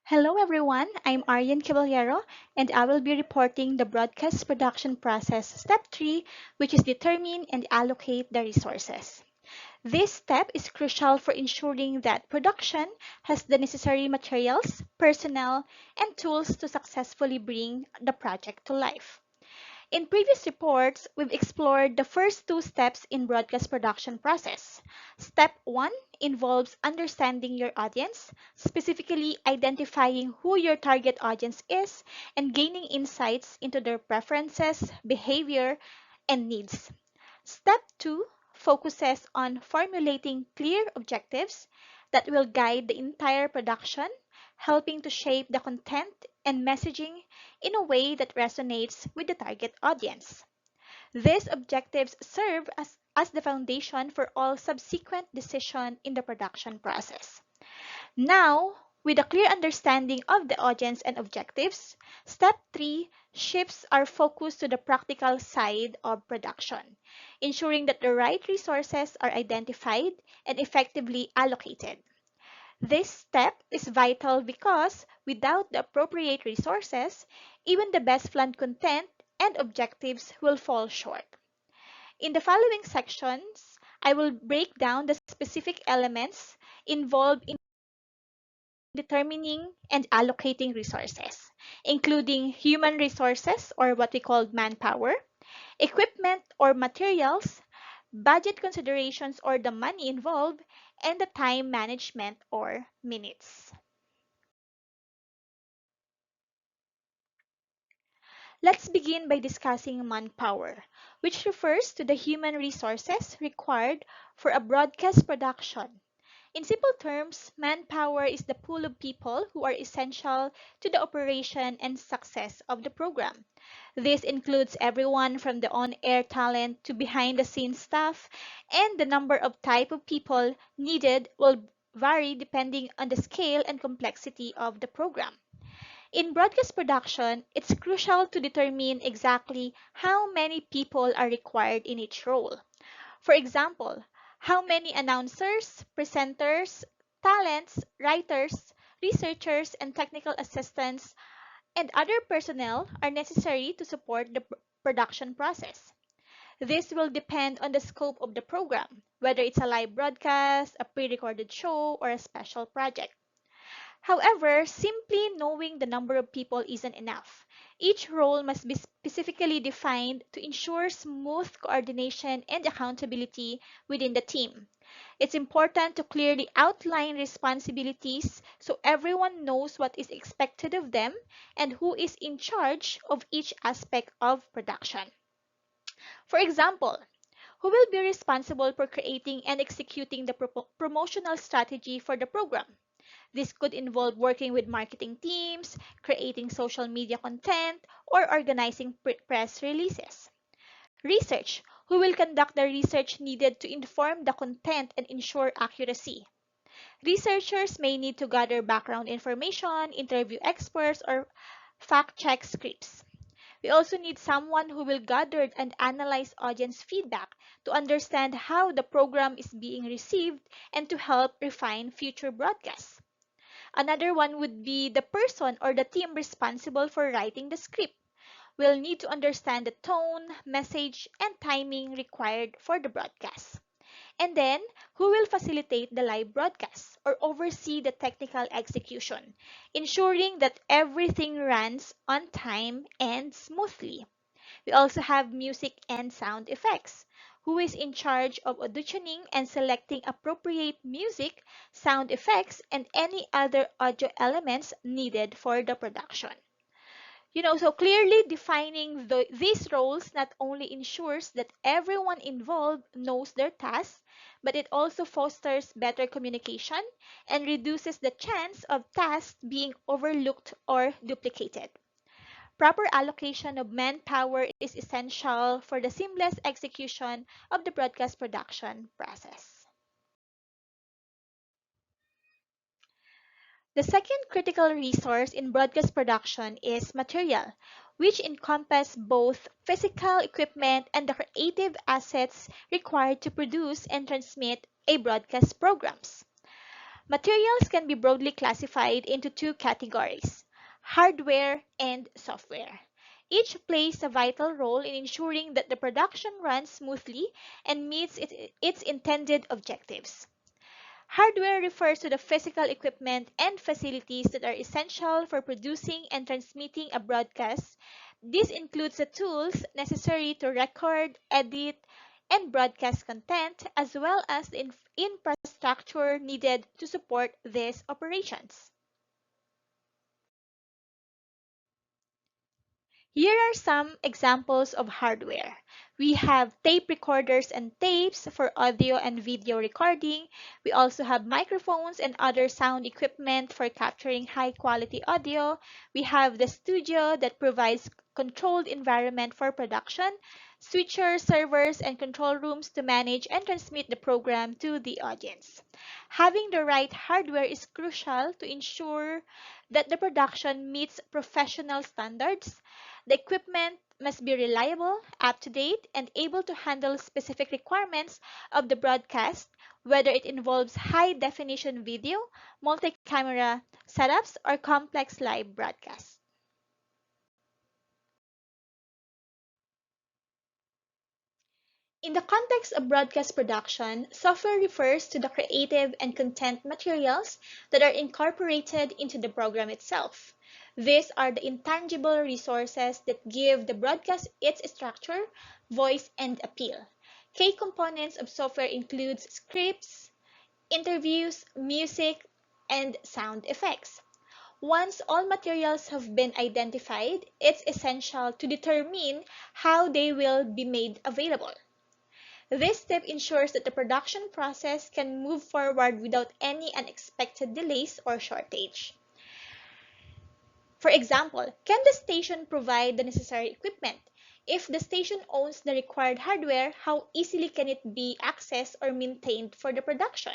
Hello everyone, I'm Aryan Caballero and I will be reporting the broadcast production process step 3, which is determine and allocate the resources. This step is crucial for ensuring that production has the necessary materials, personnel, and tools to successfully bring the project to life. In previous reports, we've explored the first two steps in broadcast production process. Step 1 involves understanding your audience, specifically identifying who your target audience is and gaining insights into their preferences, behavior, and needs. Step 2 focuses on formulating clear objectives that will guide the entire production, helping to shape the content and messaging in a way that resonates with the target audience. These objectives serve as the foundation for all subsequent decisions in the production process. Now, with a clear understanding of the audience and objectives, step 3 shifts our focus to the practical side of production, ensuring that the right resources are identified and effectively allocated. This step is vital because without the appropriate resources, even the best planned content and objectives will fall short. In the following sections, I will break down the specific elements involved in determining and allocating resources, including human resources or what we call manpower, equipment or materials, budget considerations or the money involved, and the time management or minutes. Let's begin by discussing manpower, which refers to the human resources required for a broadcast production. In simple terms, manpower is the pool of people who are essential to the operation and success of the program. This includes everyone from the on-air talent to behind-the-scenes staff, and the number of type of people needed will vary depending on the scale and complexity of the program. In broadcast production, it's crucial to determine exactly how many people are required in each role. For example, how many announcers, presenters, talents, writers, researchers, and technical assistants and other personnel are necessary to support the production process. This will depend on the scope of the program, whether it's a live broadcast, a pre-recorded show, or a special project. However, simply knowing the number of people isn't enough. Each role must be specifically defined to ensure smooth coordination and accountability within the team. It's important to clearly outline responsibilities so everyone knows what is expected of them and who is in charge of each aspect of production. For example, who will be responsible for creating and executing the promotional strategy for the program? This could involve working with marketing teams, creating social media content, or organizing press releases. Research, who will conduct the research needed to inform the content and ensure accuracy. Researchers may need to gather background information, interview experts, or fact check scripts. We also need someone who will gather and analyze audience feedback to understand how the program is being received and to help refine future broadcasts. Another one would be the person or the team responsible for writing the script. We'll need to understand the tone, message, and timing required for the broadcast. And then, who will facilitate the live broadcast or oversee the technical execution, ensuring that everything runs on time and smoothly. We also have music and sound effects. Who is in charge of auditioning and selecting appropriate music, sound effects, and any other audio elements needed for the production? So clearly defining these roles not only ensures that everyone involved knows their tasks, but it also fosters better communication and reduces the chance of tasks being overlooked or duplicated. Proper allocation of manpower is essential for the seamless execution of the broadcast production process. The second critical resource in broadcast production is material, which encompass both physical equipment and the creative assets required to produce and transmit a broadcast programs. Materials can be broadly classified into two categories: hardware and software. Each plays a vital role in ensuring that the production runs smoothly and meets its intended objectives. Hardware refers to the physical equipment and facilities that are essential for producing and transmitting a broadcast. This includes the tools necessary to record, edit, and broadcast content, as well as the infrastructure needed to support these operations. Here are some examples of hardware. We have tape recorders and tapes for audio and video recording. We also have microphones and other sound equipment for capturing high quality audio. We have the studio that provides controlled environment for production, switchers, servers, and control rooms to manage and transmit the program to the audience. Having the right hardware is crucial to ensure that the production meets professional standards. The equipment must be reliable, up to date, and able to handle specific requirements of the broadcast, whether it involves high definition video, multi camera setups, or complex live broadcasts. In the context of broadcast production, software refers to the creative and content materials that are incorporated into the program itself. These are the intangible resources that give the broadcast its structure, voice, and appeal. Key components of software includes scripts, interviews, music, and sound effects. Once all materials have been identified, it's essential to determine how they will be made available. This step ensures that the production process can move forward without any unexpected delays or shortage. For example, can the station provide the necessary equipment? If the station owns the required hardware, how easily can it be accessed or maintained for the production?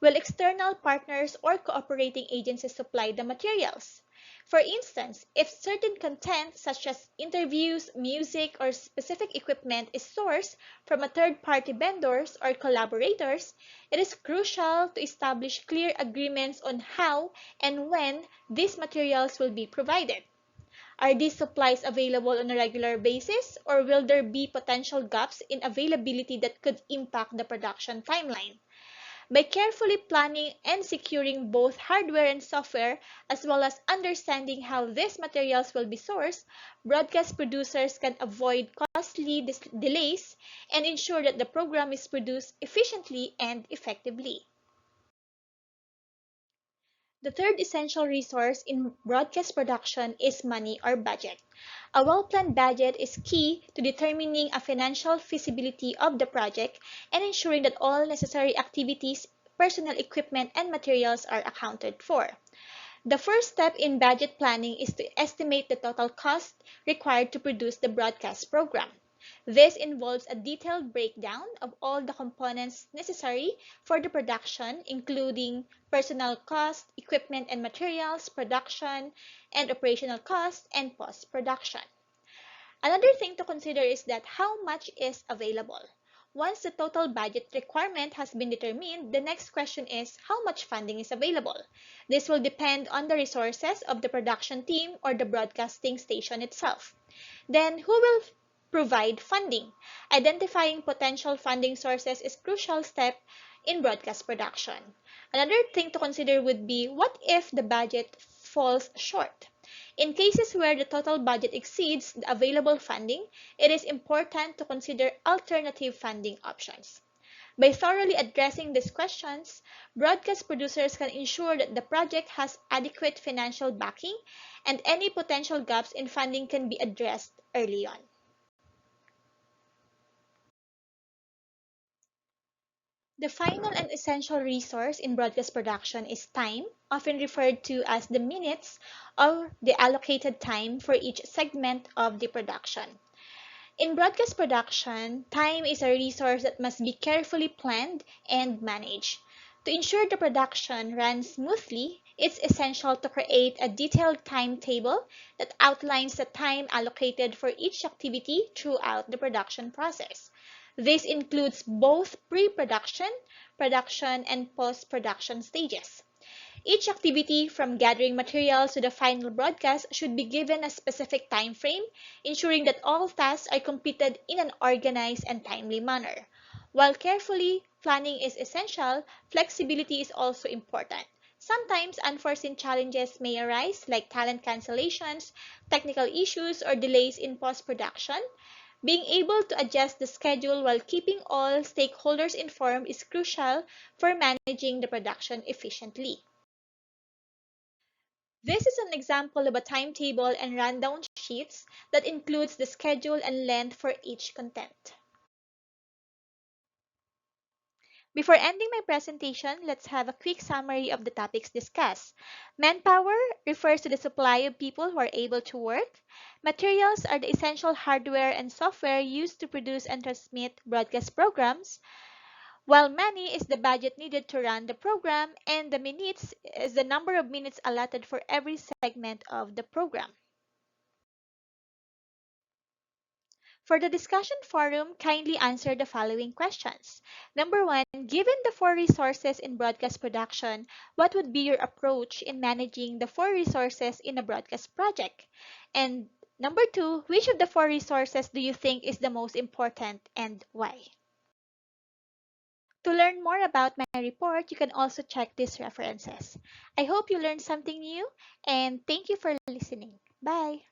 Will external partners or cooperating agencies supply the materials? For instance, if certain content such as interviews, music, or specific equipment is sourced from a third-party vendors or collaborators, it is crucial to establish clear agreements on how and when these materials will be provided. Are these supplies available on a regular basis, or will there be potential gaps in availability that could impact the production timeline? By carefully planning and securing both hardware and software, as well as understanding how these materials will be sourced, broadcast producers can avoid costly delays and ensure that the program is produced efficiently and effectively. The third essential resource in broadcast production is money or budget. A well-planned budget is key to determining a financial feasibility of the project and ensuring that all necessary activities, personal equipment, and materials are accounted for. The first step in budget planning is to estimate the total cost required to produce the broadcast program. This involves a detailed breakdown of all the components necessary for the production, including personnel cost, equipment and materials, production and operational costs, and post-production. Another thing to consider is that how much is available. Once the total budget requirement has been determined, the next question is how much funding is available. This will depend on the resources of the production team or the broadcasting station itself. Then, who will provide funding? Identifying potential funding sources is a crucial step in broadcast production. Another thing to consider would be what if the budget falls short? In cases where the total budget exceeds the available funding, it is important to consider alternative funding options. By thoroughly addressing these questions, broadcast producers can ensure that the project has adequate financial backing and any potential gaps in funding can be addressed early on. The final and essential resource in broadcast production is time, often referred to as the minutes or the allocated time for each segment of the production. In broadcast production, time is a resource that must be carefully planned and managed. To ensure the production runs smoothly, it's essential to create a detailed timetable that outlines the time allocated for each activity throughout the production process. This includes both pre-production, production, and post-production stages. Each activity, from gathering materials to the final broadcast, should be given a specific time frame, ensuring that all tasks are completed in an organized and timely manner. While carefully planning is essential, flexibility is also important. Sometimes unforeseen challenges may arise, like talent cancellations, technical issues, or delays in post production. Being able to adjust the schedule while keeping all stakeholders informed is crucial for managing the production efficiently. This is an example of a timetable and rundown sheets that includes the schedule and length for each content. Before ending my presentation, let's have a quick summary of the topics discussed. Manpower refers to the supply of people who are able to work. Materials are the essential hardware and software used to produce and transmit broadcast programs, while money is the budget needed to run the program, and the minutes is the number of minutes allotted for every segment of the program. For the discussion forum, kindly answer the following questions. Number one, given the four resources in broadcast production, what would be your approach in managing the four resources in a broadcast project? And number two, which of the four resources do you think is the most important and why? To learn more about my report, you can also check these references. I hope you learned something new and thank you for listening. Bye.